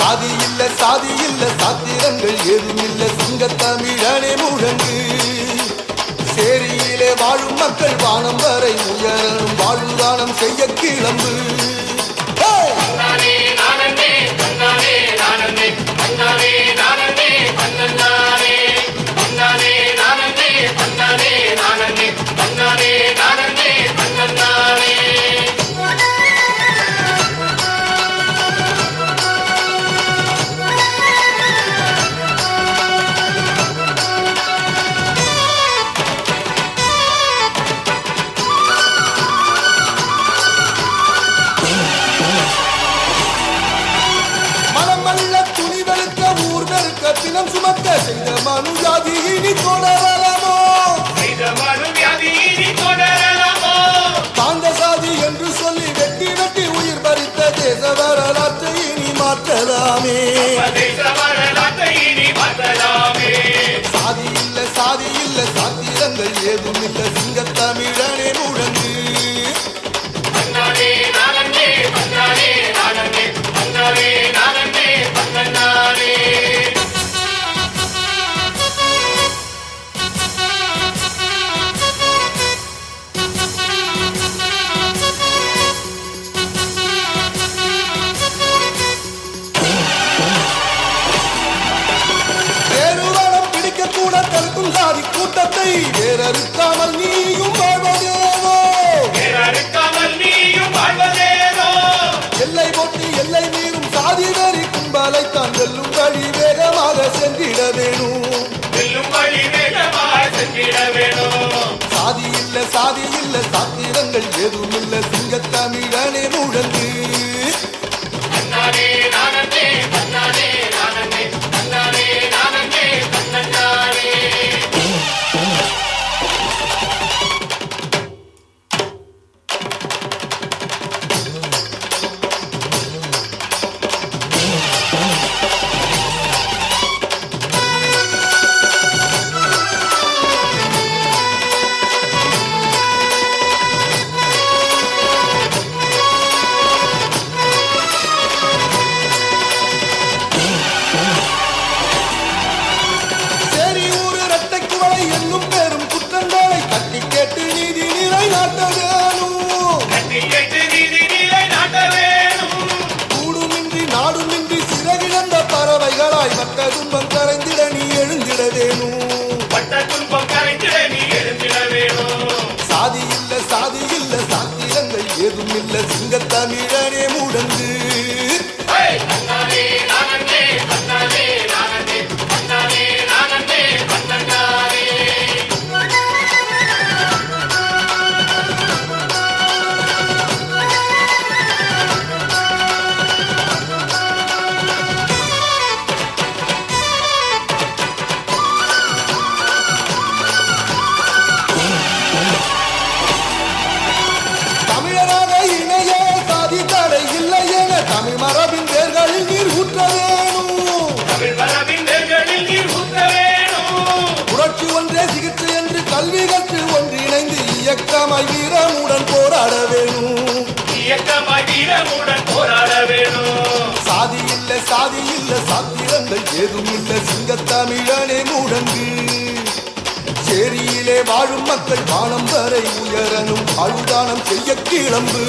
சாதி இல்ல சாத்திரங்கள் ஏதும் இல்ல சிங்கத்தமிழனே முழங்கு. சேரியிலே வாழும் மக்கள் வானம் வரை உயரணும் வாழ்வுதானம் செய்ய கிளம்பு. தினம் சுமக்க செய்த மனு ஜாதி இனி தொடரலாமோ? தாந்த சாதி என்று சொல்லி வெட்டி வெட்டி உயிர் பறித்த தேச வரலாற்றை இனி மாற்றலாமே. சாதி இல்ல சாத்திரங்கள் ஏதும் இல்ல சிங்கத்தமிழனே முழங்கு. சாதி கூட்டத்தை வேறறுக்காமல் நீயும் வாழ்வதேனோ? எல்லை போட்டு எல்லை மீறும் சாதி வெறி கும்பலை தான் வெல்லும் வழி வேகமாக சென்றிட வேணும். சாதி இல்ல சாத்திரங்கள் ஏதும் இல்ல சிங்கத்தமிழனே முழங்கு. கூடுமின்றி நாடுமின்றி சிறகிழந்த பறவைகளாய் மற்ற துன்பம் கரைந்திட நீ எழுந்திட வேணும். சாதி இல்ல சாத்திரங்கள் ஏதும் இல்ல சிங்கத்தமிழனே முழங்கு. தமிழ் மரபின் வேர்களில் நீர் ஊற்ற வேணும். புரட்சி ஒன்றே சிகிச்சை என்று கல்வி கற்று ஒன்றிணைந்து இயக்கமாய் வீரமுடன் போராட வேணும். சாதி இல்ல சாத்திரங்கள் ஏதும் இல்ல சிங்கத்தமிழனே முழங்கு. சேரியிலே வாழும் மக்கள் வானம் வரை உயரணும் வாழ்வுதானம் செய்ய கிளம்பு.